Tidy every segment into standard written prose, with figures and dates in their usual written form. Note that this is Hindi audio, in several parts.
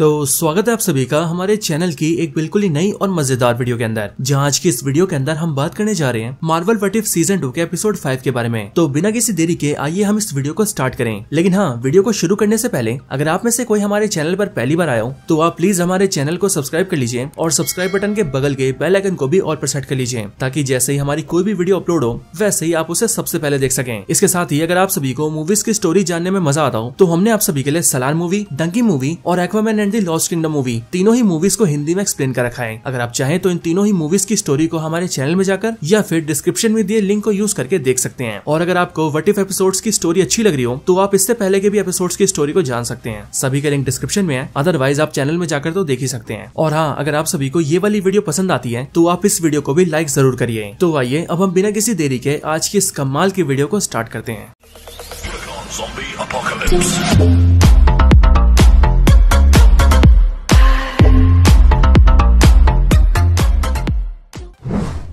तो स्वागत है आप सभी का हमारे चैनल की एक बिल्कुल ही नई और मजेदार वीडियो के अंदर, जहां आज की इस वीडियो के अंदर हम बात करने जा रहे हैं मार्वल व्हाट इफ सीजन 2 के एपिसोड 5 के बारे में। तो बिना किसी देरी के आइए हम इस वीडियो को स्टार्ट करें। लेकिन हाँ, वीडियो को शुरू करने से पहले अगर आप में से कोई हमारे चैनल पर पहली बार आया हो तो आप प्लीज हमारे चैनल को सब्सक्राइब कर लीजिए और सब्सक्राइब बटन के बगल के बेल आइकन को भी ऑल पर सेट कर लीजिए, ताकि जैसे ही हमारी कोई भी वीडियो अपलोड हो वैसे ही आप उसे सबसे पहले देख सकें। इसके साथ ही अगर आप सभी को मूवीज की स्टोरी जानने में मजा आता हो तो हमने आप सभी के लिए सलार मूवी, डंकी मूवी और Aquaman and the lost kingdom movie तीनों ही मूवीज को हिंदी में एक्सप्लेन कर रखा है। अगर आप चाहें तो इन तीनों ही मूवीज की स्टोरी को हमारे चैनल में जाकर या फिर डिस्क्रिप्शन में दिए लिंक को यूज करके देख सकते हैं। और अगर आपको व्हाट इफ एपिसोड्स की स्टोरी अच्छी लग रही हो तो आप इससे पहले के भी एपिसोड्स की स्टोरी को जान सकते हैं। सभी के लिंक डिस्क्रिप्शन में है, अदरवाइज आप चैनल में जाकर तो देख ही सकते हैं। और हाँ, अगर आप सभी को ये वाली वीडियो पसंद आती है तो आप इस वीडियो को भी लाइक जरूर करिए। तो आइए अब हम बिना किसी देरी के आज की इस कमाल की वीडियो को स्टार्ट करते हैं।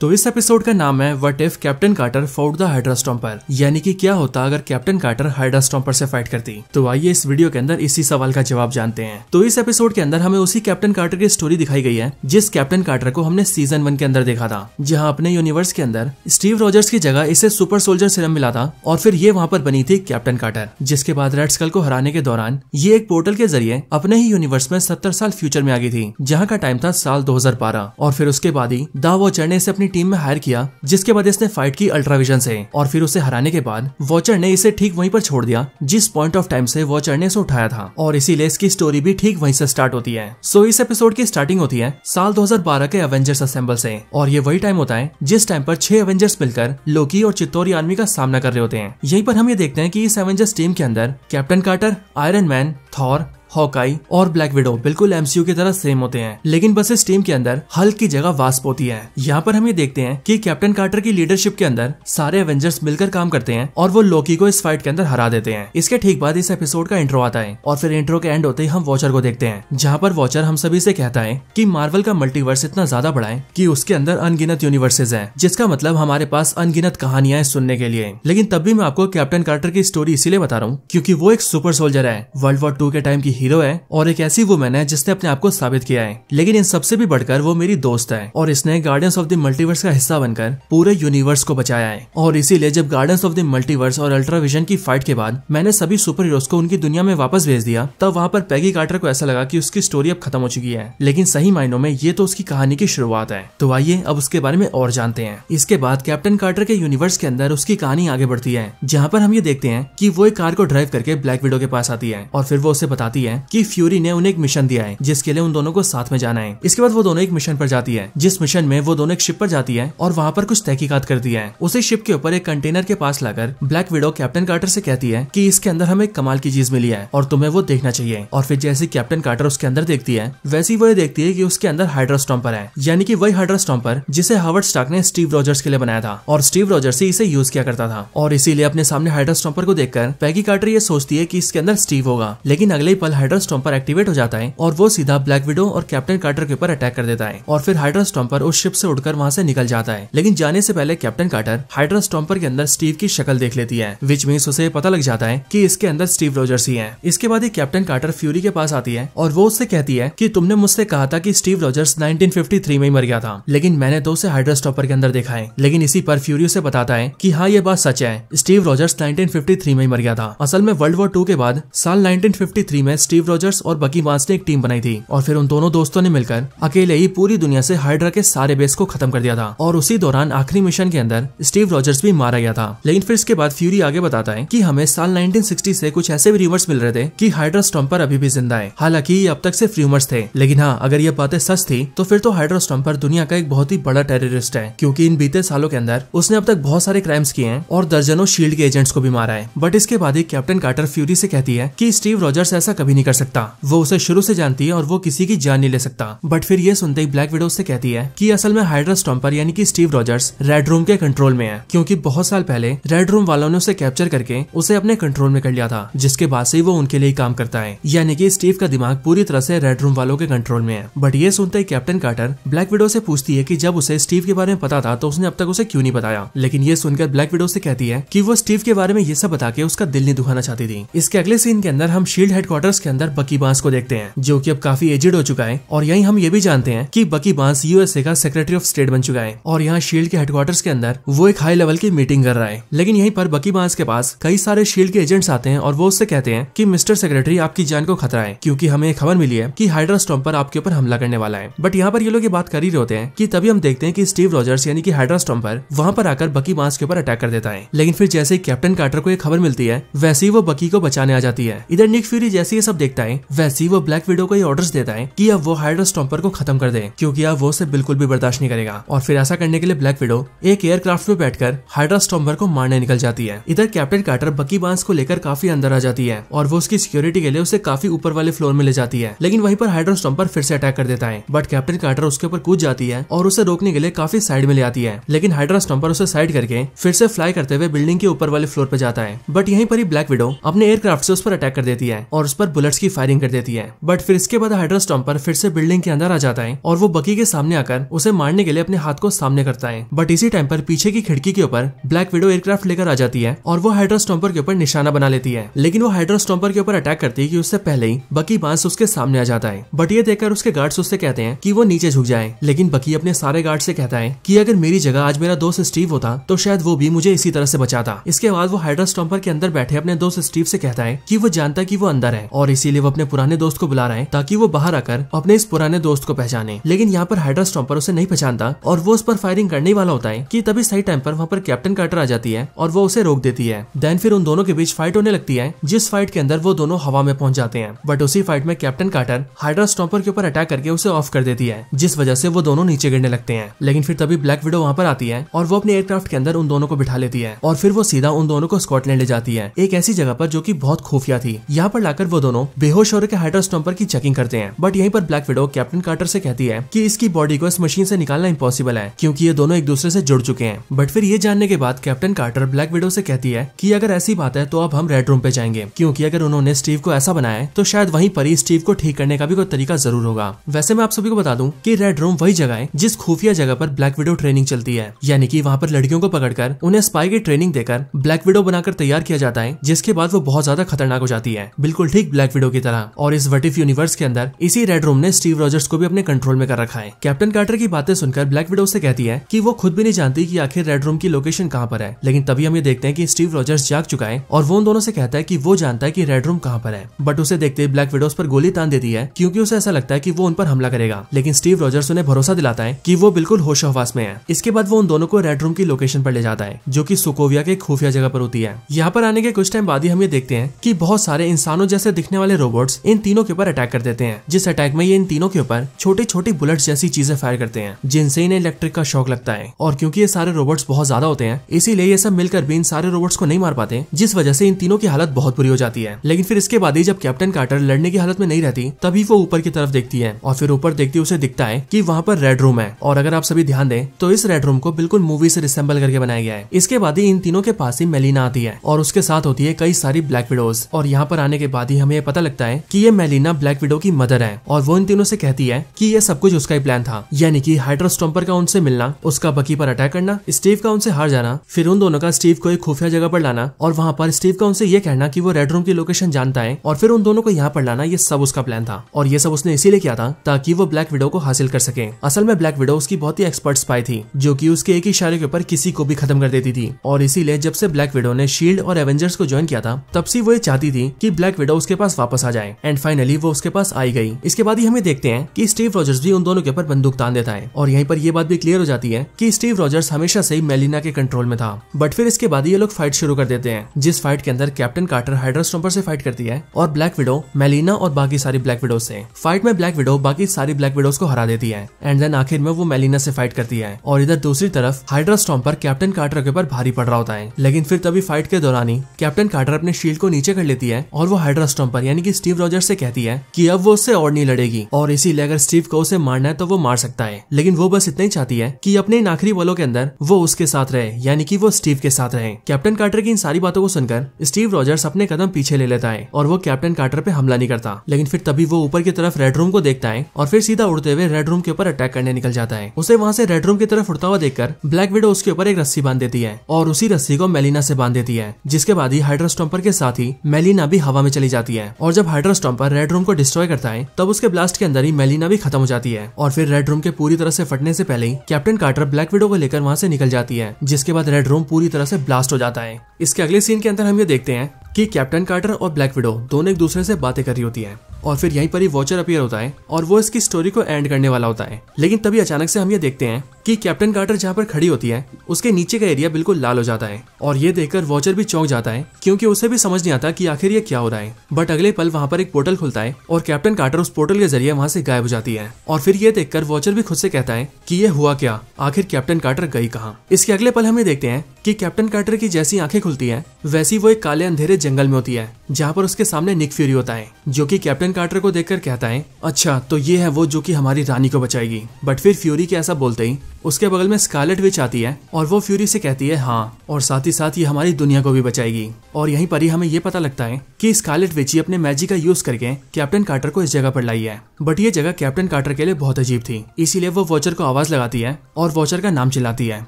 तो इस एपिसोड का नाम है what if Captain Carter fought the Hydra Stomper, यानी कि क्या होता अगर कैप्टन कार्टर हाइड्रा स्टॉम्पर से फाइट करती। तो आइए इस वीडियो के अंदर इसी सवाल का जवाब जानते हैं। तो इस एपिसोड के अंदर हमें उसी कैप्टन कार्टर की स्टोरी दिखाई गई है जिस कैप्टन कार्टर को हमने सीजन 1 के अंदर देखा था, जहां अपने यूनिवर्स के अंदर स्टीव रॉजर्स की जगह इसे सुपर सोल्जर सीरम मिला था और फिर ये वहां पर बनी थी कैप्टन कार्टर। जिसके बाद रेड स्कल को हराने के दौरान ये एक पोर्टल के जरिए अपने ही यूनिवर्स में 70 साल फ्यूचर में आ गई थी, जहाँ का टाइम था साल 2012। और फिर उसके बाद ही द वॉचर ने इसे अपनी टीम में हायर किया, जिसके बाद इसने फाइट की अल्ट्राविजन से। और फिर उसे हराने के बाद वॉचर ने इसे ठीक वहीं पर छोड़ दिया जिस पॉइंट ऑफ टाइम से वॉचर ने इसे उठाया था, और इसीलिए इसकी स्टोरी भी ठीक वहीं से स्टार्ट होती है। सो इस एपिसोड की स्टार्टिंग होती है साल 2012 के एवेंजर्स असेंबल से, और ये वही टाइम होता है जिस टाइम पर 6 एवेंजर्स मिलकर लोकी और चित्तौरी आर्मी का सामना कर रहे होते हैं। यहीं पर हम ये देखते हैं कि इस एवेंजर्स टीम के अंदर Captain Carter, Iron Man, Thor, Hawkeye और ब्लैक विडो बिल्कुल एमसीयू की तरह सेम होते हैं, लेकिन बस इस टीम के अंदर हल्क की जगह वास्प होती है। यहाँ पर हम ये देखते हैं कि कैप्टन कार्टर की लीडरशिप के अंदर सारे एवेंजर्स मिलकर काम करते हैं और वो लोकी को इस फाइट के अंदर हरा देते हैं। इसके ठीक बाद इस एपिसोड का इंट्रो आता है और फिर इंट्रो के एंड होते ही हम वॉचर को देखते हैं, जहाँ पर वॉचर हम सभी से कहता है कि मार्वल का मल्टीवर्स इतना ज्यादा बड़ा है कि उसके अंदर अनगिनत यूनिवर्सेस हैं, जिसका मतलब हमारे पास अनगिनत कहानियां सुनने के लिए। लेकिन तब भी मैं आपको कैप्टन कार्टर की स्टोरी इसीलिए बता रहा हूँ क्योंकि वो एक सुपर सोल्जर है, वर्ल्ड वॉर 2 के टाइम की हीरो है और एक ऐसी वुमेन है जिसने अपने आप को साबित किया है। लेकिन इन सबसे भी बढ़कर वो मेरी दोस्त है और इसने गार्डियंस ऑफ द मल्टीवर्स का हिस्सा बनकर पूरे यूनिवर्स को बचाया है। और इसीलिए जब गार्डियंस ऑफ द मल्टीवर्स और अल्ट्राविजन की फाइट के बाद मैंने सभी सुपर हीरोज को उनकी दुनिया में वापस भेज दिया, तब वहाँ पर पैगी कार्टर को ऐसा लगा कि उसकी स्टोरी अब खत्म हो चुकी है। लेकिन सही मायनों में ये तो उसकी कहानी की शुरुआत है। तो आइए अब उसके बारे में और जानते हैं। इसके बाद कैप्टन कार्टर के यूनिवर्स के अंदर उसकी कहानी आगे बढ़ती है, जहाँ पर हम ये देखते हैं कि वो एक कार को ड्राइव करके ब्लैक विडो के पास आती है और फिर वो उसे बताती है कि फ्यूरी ने उन्हें एक मिशन दिया है जिसके लिए उन दोनों को साथ में जाना है। इसके बाद वो दोनों एक मिशन पर जाती है, जिस मिशन में वो दोनों एक शिप पर जाती है और वहाँ पर कुछ तहकीकात करती है। उसी शिप के ऊपर एक कंटेनर के पास लाकर ब्लैक विडो कैप्टन कार्टर से कहती है कि इसके अंदर हमें कमाल की चीज मिली है और तुम्हें वो देखना चाहिए। और फिर जैसे कैप्टन कार्टर उसके अंदर देखती है वैसी वो ये देखती है कि उसके अंदर हाइड्रा स्टॉम्पर है, यानी कि वही हाइड्रा स्टॉम्पर जिसे हावर्ड स्टार्क ने स्टीव रॉजर्स के लिए बनाया था और स्टीव रॉजर्स ही इसे यूज किया करता था। और इसीलिए अपने सामने हाइड्रा स्टॉम्पर को देखकर पैगी कार्टर ये सोचती है कि इसके अंदर स्टीव होगा, लेकिन अगले ही पल हाइड्रा स्टॉम्पर एक्टिवेट हो जाता है और वो सीधा ब्लैक विडो और कैप्टन कार्टर के ऊपर अटैक कर देता है। और फिर हाइड्रा स्टॉम्पर उस शिप से उड़कर वहां से निकल जाता है। लेकिन जाने से पहले कैप्टन कार्टर हाइड्रा स्टॉम्पर के अंदर स्टीव की शक्ल देख लेती है, विच मींस उसे पता लग जाता है कि इसके अंदर स्टीव रॉजर्स ही है। इसके बाद ही कैप्टन कार्टर फ्यूरी के पास आती है और वो उससे कहती है कि तुमने मुझसे कहा था कि स्टीव रॉजर्स 1953 में ही मर गया था, लेकिन मैंने तो उसे हाइड्रा स्टॉम्पर के अंदर देखा है। लेकिन इसी पर फ्यूरी उसे बताता है कि हाँ, ये बात सच है, स्टीव रॉजर्स 1953 में ही मर गया था। असल में वर्ल्ड वॉर 2 के बाद साल 1953 में स्टीव रॉजर्स और बकी बार्न्स ने एक टीम बनाई थी और फिर उन दोनों दोस्तों ने मिलकर अकेले ही पूरी दुनिया से हाइड्रा के सारे बेस को खत्म कर दिया था। और उसी दौरान आखिरी मिशन के अंदर स्टीव रॉजर्स भी मारा गया था। लेकिन फिर इसके बाद फ्यूरी आगे बताता है कि हमें साल 1960 से कुछ ऐसे भी रूमर्स मिल रहे थे कि हाइड्रा स्टॉम्पर अभी भी जिंदा है। हालांकि ये अब तक सिर्फ रूमर्स थे, लेकिन हाँ, अगर ये बातें सच थी तो फिर तो हाइड्रा स्टॉम्पर दुनिया का एक बहुत ही बड़ा टेररिस्ट है, क्योंकि इन बीते सालों के अंदर उसने अब तक बहुत सारे क्राइम्स किए हैं और दर्जनों शील्ड के एजेंट्स को भी मारा है। बट इसके बाद ही कैप्टन कार्टर फ्यूरी से कहती है कि स्टीव रॉजर्स ऐसा कभी नहीं कर सकता, वो उसे शुरू से जानती है और वो किसी की जान नहीं ले सकता। बट फिर ये सुनते ही ब्लैक विडो से कहती है कि असल में हाइड्रा स्टॉम्पर यानी कि स्टीव रॉजर्स रेड रूम के कंट्रोल में है, क्योंकि बहुत साल पहले रेड रूम वालों ने उसे कैप्चर करके उसे अपने कंट्रोल में कर लिया था, जिसके बाद से वो उनके लिए काम करता है। यानी कि स्टीव का दिमाग पूरी तरह से रेड रूम वालों के कंट्रोल में है। बट ये सुनते ही कैप्टन कार्टर ब्लैक विडो से पूछती है कि जब उसे स्टीव के बारे में पता था तो उसने अब तक उसे क्यों नहीं बताया। लेकिन ये सुनकर ब्लैक विडो से कहती है कि वो स्टीव के बारे में ये सब बता के उसका दिल नहीं दुखाना चाहती थी। इसके अगले सीन के अंदर हम शील्ड हेडक्वार्टर्स के अंदर बकी बांस को देखते हैं, जो कि अब काफी एजेड हो चुका है। और यहीं हम ये भी जानते हैं कि बकी बांस यूएसए का सेक्रेटरी ऑफ स्टेट बन चुका है और यहाँ शील्ड के हेडक्वार्टर्स के अंदर वो एक हाई लेवल की मीटिंग कर रहा है। लेकिन यहीं पर बकी बांस के पास कई सारे शील्ड के एजेंट्स आते हैं और वो उससे कहते हैं कि मिस्टर सेक्रेटरी, आपकी जान को खतरा है, क्योंकि हमें एक खबर मिली है कि हाइड्रा स्टॉम्पर आपके ऊपर हमला करने वाला है। बट यहाँ पर ये लोग ये बात कर ही रहे होते हैं कि तभी हम देखते हैं कि स्टीव रॉजर्स यानी कि हाइड्रा स्टॉम्पर वहाँ पर आकर बकी बांस के ऊपर अटैक कर देता है। लेकिन फिर जैसे ही कैप्टन कार्टर को एक खबर मिलती है, वैसे ही वो बकी को बचाने आ जाती है। इधर निक फ्यूरी जैसे ये सब देखता है, वैसे ही वो ब्लैक विडो को ये ऑर्डर्स देता है कि अब वो हाइड्रा स्टॉम्पर को खत्म कर दे, क्योंकि अब वो उसे बिल्कुल भी बर्दाश्त नहीं करेगा। और फिर ऐसा करने के लिए ब्लैक विडो एक एयरक्राफ्ट में बैठकर हाइड्रा स्टॉम्पर को मारने निकल जाती है। इधर कैप्टन कार्टर बकी बांस को लेकर काफी अंदर आ जाती है और वो उसकी सिक्योरिटी के लिए उसे काफी ऊपर वाले फ्लोर में ले जाती है। लेकिन वहीं पर हाइड्रा स्टॉम्पर फिर से अटैक कर देता है, बट कैप्टन कार्टर उसके ऊपर कूद जाती है और उसे रोकने के लिए काफी साइड में ले आती है। लेकिन हाइड्रा स्टॉम्पर उसे साइड करके फिर से फ्लाई करते हुए बिल्डिंग के ऊपर वाले फ्लोर पर जाता है। बट यहीं पर ही ब्लैक विडो अपने एयरक्राफ्ट से उस पर अटैक कर देती है और उस पर बुलेट्स की फायरिंग कर देती है। बट फिर इसके बाद हाइड्रा स्टॉम्पर फिर से बिल्डिंग के अंदर आ जाता है और वो बकी के सामने आकर उसे मारने के लिए अपने हाथ को सामने करता है। बट इसी टाइम पर पीछे की खिड़की के ऊपर ब्लैक विडो एयरक्राफ्ट लेकर आ जाती है और वो हाइड्रा स्टॉम्पर के ऊपर निशाना बना लेती है। लेकिन वो हाइड्रा स्टॉम्पर के ऊपर अटैक करती है कि उससे पहले ही बकी बांस उसके सामने आ जाता है। बट ये देखकर उसके गार्ड्स उससे कहते हैं कि वो नीचे झुक जाए। लेकिन बकी अपने सारे गार्ड से कहता है कि अगर मेरी जगह आज मेरा दोस्त स्टीव होता तो शायद वो भी मुझे इसी तरह से बचाता। इसके बाद वो हाइड्रा स्टॉम्पर के अंदर बैठे अपने दोस्त स्टीव से कहता है कि वो जानता है कि वो अंदर है और इसीलिए वो अपने पुराने दोस्त को बुला रहा है ताकि वो बाहर आकर अपने इस पुराने दोस्त को पहचाने। लेकिन यहाँ पर हाइड्रा स्टॉम्पर उसे नहीं पहचानता और वो उस पर फायरिंग करने वाला होता है कि तभी सही टाइम पर वहाँ पर कैप्टन कार्टर आ जाती है और वो उसे रोक देती है। देन फिर उन दोनों के बीच फाइट होने लगती है, जिस फाइट के अंदर वो दोनों हवा में पहुंच जाते हैं। बट उसी फाइट में कैप्टन कार्टर हाइड्रा स्टॉम्पर के ऊपर अटैक करके उसे ऑफ कर देती है, जिस वजह से वो दोनों नीचे गिरने लगते हैं। लेकिन फिर तभी ब्लैक विडो वहाँ पर आती है और वो अपने एयरक्राफ्ट के अंदर उन दोनों को बिठा लेती है और फिर वो सीधा उन दोनों को स्कॉटलैंड ले जाती है, एक ऐसी जगह पर जो कि बहुत खुफिया थी। यहाँ पर लाकर वो दोनों बेहोश हो रखे हाइड्रा स्टॉम्पर की चेकिंग करते हैं। बट यहीं पर ब्लैक विडो कैप्टन कार्टर से कहती है कि इसकी बॉडी को इस मशीन से निकालना इम्पॉसिबल है, क्योंकि ये दोनों एक दूसरे से जुड़ चुके हैं। बट फिर ये जानने के बाद कैप्टन कार्टर ब्लैक विडो से कहती है कि अगर ऐसी बात है तो अब हम रेड रूम पे जाएंगे, क्योंकि अगर उन्होंने स्टीव को ऐसा बनाया है तो शायद वहीं पर ही स्टीव को ठीक करने का भी कोई तरीका जरूर होगा। वैसे मैं आप सभी को बता दूं कि रेड रूम वही जगह है जिस खुफिया जगह पर ब्लैक विडो ट्रेनिंग चलती है, यानी कि वहाँ पर लड़कियों को पकड़कर उन्हें स्पाई की ट्रेनिंग देकर ब्लैक विडो बनाकर तैयार किया जाता है, जिसके बाद वो बहुत ज्यादा खतरनाक हो जाती है, बिल्कुल ठीक ब्लैक विडो की तरह। और इस व्हाट इफ यूनिवर्स के अंदर इसी रेड रूम ने स्टीव रॉजर्स को भी अपने कंट्रोल में कर रखा है। कैप्टन कार्टर की बातें सुनकर ब्लैक विडो से कहती है कि वो खुद भी नहीं जानती कि आखिर रेड रूम की लोकेशन कहाँ पर है। लेकिन तभी हम ये देखते हैं कि स्टीव रॉजर्स जाग चुका है और वो उन दोनों से कहता है कि वो जानता है कि रेड रूम कहाँ पर है। बट उसे देखते ही ब्लैक विडो उस पर गोली तान देती है, क्योंकि उसे ऐसा लगता है कि वो उन पर हमला करेगा। लेकिन स्टीव रॉजर्स उन्हें भरोसा दिलाता है कि वो बिल्कुल होश हवास में है। इसके बाद वो उन दोनों को रेड रूम की लोकेशन पर ले जाता है, जो कि सोकोविया के खुफिया जगह पर होती है। यहाँ पर आने के कुछ टाइम बाद ही हम ये देखते हैं कि बहुत सारे इंसानों जैसे दिखने वाले रोबोट्स इन तीनों के ऊपर अटैक कर देते हैं, जिस अटैक में ये इन तीनों के ऊपर छोटी छोटी बुलेट्स जैसी चीजें फायर करते हैं, जिनसे इन्हें इलेक्ट्रिक का शॉक लगता है। और क्योंकि ये सारे रोबोट्स बहुत ज्यादा होते हैं, इसीलिए ये सब मिलकर भी इन सारे रोबोट्स को नहीं मार पाते, जिस वजह से इन तीनों की हालत बहुत बुरी हो जाती है। लेकिन फिर इसके बाद ही जब कैप्टन कार्टर लड़ने की हालत में नहीं रहती, तभी वो ऊपर की तरफ देखती है और फिर ऊपर देखती उसे दिखता है कि वहाँ पर रेड रूम है। और अगर आप सभी ध्यान दें तो इस रेड रूम को बिल्कुल मूवी से रिसेंबल करके बनाया गया है। इसके बाद ही इन तीनों के पास ही मेलिना आती है और उसके साथ होती है कई सारी ब्लैक विडोज। और यहाँ पर आने के बाद ही हमें पता लगता है कि ये मेलिना ब्लैक विडो की मदर है और वो इन तीनों से कहती है कि ये सब कुछ उसका ही प्लान था, यानी कि हाइड्रा स्टॉम्पर का उनसे मिलना, उसका बकी पर अटैक करना, स्टीव का उनसे हार जाना, फिर उन दोनों का स्टीव को एक खुफिया जगह पर लाना और वहाँ पर स्टीव का उनसे ये कहना कि वो रेड रूम की लोकेशन जानता है और फिर उन दोनों को यहाँ पर लाना, ये सब उसका प्लान था। और ये सब उसने इसीलिए किया था ताकि वो ब्लैक विडो को हासिल कर सके। असल में ब्लैक विडो उसकी बहुत ही एक्सपर्ट स्पाई थी, जो कि उसके एक ही इशारे के ऊपर किसी को भी खत्म कर देती थी। और इसीलिए जब से ब्लैक विडो ने शील्ड और एवेंजर्स को ज्वाइन किया था, तब से वो ये चाहती थी कि ब्लैक विडो उसके पास वापस आ जाए। एंड फाइनली वो उसके पास आई गई। इसके बाद ही हमें देखते हैं कि स्टीव रॉजर्स भी उन दोनों के ऊपर बंदूक तान देता है और यहीं पर ये बात भी क्लियर हो जाती है कि स्टीव रॉजर्स हमेशा से ही मेलिना के कंट्रोल में था। बट फिर इसके बाद ये लोग फाइट शुरू कर देते हैं, जिस फाइट के अंदर कैप्टन कार्टर हाइड्रा स्टॉम्पर से फाइट करती है और ब्लैक विडो मेलिना और बाकी सारी ब्लैक विडो से। फाइट में ब्लैक विडो बाकी सारी ब्लैक विडोज को हरा देती है एंड देन आखिर में वो मेलिना से फाइट करती है। और इधर दूसरी तरफ हाइड्रा स्टॉम्पर कैप्टन कार्टर के ऊपर भारी पड़ रहा होता है। लेकिन फिर तभी फाइट के दौरान ही कैप्टन कार्टर अपने शील्ड को नीचे कर लेती है और वो हाइड्रा स्टॉम्पर यानी कि स्टीव रॉजर्स से कहती है कि अब वो उससे और नहीं लड़ेगी और इसीलिए अगर स्टीव को उसे मारना है तो वो मार सकता है। लेकिन वो बस इतना ही चाहती है कि अपने इन आखिरी पलों के अंदर वो उसके साथ रहे, यानी कि वो स्टीव के साथ रहे। कैप्टन कार्टर की इन सारी बातों को सुनकर स्टीव रॉजर्स अपने कदम पीछे ले लेता है और वो कैप्टन कार्टर पे हमला नहीं करता। लेकिन फिर तभी वो ऊपर की तरफ रेड रूम को देखता है और फिर सीधा उड़ते हुए रेड रूम के ऊपर अटैक करने निकल जाता है। उसे वहां से रेड रूम की तरफ उड़ता हुआ देखकर ब्लैक विडो उसके ऊपर एक रस्सी बांध देती है और उसी रस्सी को मेलिना से बांध देती है, जिसके बाद ही हाइड्रा स्टॉम्पर के साथ ही मेलिना भी हवा में चली जाती है। और जब हाइड्रा स्टॉम्पर रेड रूम को डिस्ट्रॉय करता है तब उसके ब्लास्ट के अंदर ही मेलिना भी खत्म हो जाती है और फिर रेड रूम के पूरी तरह से फटने से पहले ही कैप्टन कार्टर ब्लैक विडो को लेकर वहां से निकल जाती है, जिसके बाद रेड रूम पूरी तरह से ब्लास्ट हो जाता है। इसके अगले सीन के अंदर हम ये देखते हैं कि कैप्टन कार्टर और ब्लैक विडो दोनों एक दूसरे से बातें कर रही होती है और फिर यहीं पर ही वॉचर अपीयर होता है और वो इसकी स्टोरी को एंड करने वाला होता है। लेकिन तभी अचानक से हम ये देखते हैं कि कैप्टन कार्टर जहाँ पर खड़ी होती है उसके नीचे का एरिया बिल्कुल लाल हो जाता है और ये देखकर वॉचर भी चौंक जाता है क्योंकि उसे भी समझ नहीं आता कि आखिर ये क्या हो रहा है। बट अगले पल वहाँ पर एक पोर्टल खुलता है और कैप्टन कार्टर उस पोर्टल के जरिए वहाँ से गायब हो जाती है और फिर ये देखकर वॉचर भी खुद से कहता है कि ये हुआ क्या, आखिर कैप्टन कार्टर गई कहाँ। इसके अगले पल हम ये देखते हैं कि कैप्टन कार्टर की जैसी आंखें खुलती है वैसी वो एक काले अंधेरे जंगल में होती है जहाँ पर उसके सामने निक फ्यूरी होता है जो कि कैप्टन कार्टर को देखकर कहता है अच्छा तो ये है वो जो कि हमारी रानी को बचाएगी। बट फिर फ्यूरी के ऐसा बोलते ही उसके बगल में स्कारलेट विच आती है और वो फ्यूरी से कहती है हाँ, और साथ ही साथ ये हमारी दुनिया को भी बचाएगी। और यहीं पर ही हमें ये पता लगता है कि स्कारलेट विच ही अपने मैजिक का यूज करके कैप्टन कार्टर को इस जगह पर लाई है। बट ये जगह कैप्टन कार्टर के लिए बहुत अजीब थी, इसीलिए वो वॉचर को आवाज लगाती है और वॉचर का नाम चिल्लाती है।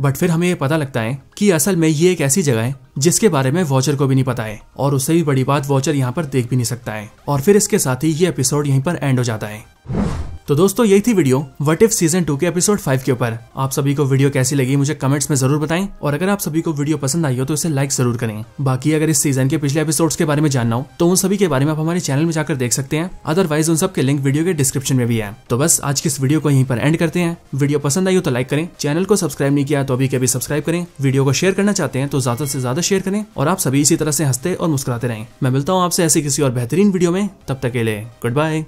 बट फिर हमें ये पता लगता है कि असल में ये एक ऐसी जगह है जिसके बारे में वॉचर को भी नहीं पता है और उससे भी बड़ी बात वॉचर यहाँ पर देख भी नहीं सकता है। और फिर इसके साथ ही ये एपिसोड यहीं पर एंड हो जाता है। तो दोस्तों यही थी वीडियो व्हाट इफ सीजन 2 के एपिसोड 5 के ऊपर। आप सभी को वीडियो कैसी लगी मुझे कमेंट्स में जरूर बताएं और अगर आप सभी को वीडियो पसंद आई हो तो इसे लाइक जरूर करें। बाकी अगर इस सीजन के पिछले एपिसोड्स के बारे में जानना हो तो उन सभी के बारे में आप हमारे चैनल में जाकर देख सकते हैं, अदरवाइज उन सब के लिंक वीडियो के डिस्क्रिप्शन में भी है। तो बस आज की इस वीडियो को यहीं पर एंड करते हैं। वीडियो पसंद आई हो तो लाइक करें, चैनल को सब्सक्राइब नहीं किया तो अभी के अभी सब्सक्राइब करें, वीडियो को शेयर करना चाहते हैं तो ज्यादा से ज्यादा शेयर करें और आप सभी इसी तरह से हंसते और मुस्कुराते रहें। मैं मिलता हूँ आपसे ऐसे किसी और बेहतरीन वीडियो में, तब तक के लिए गुड बाय।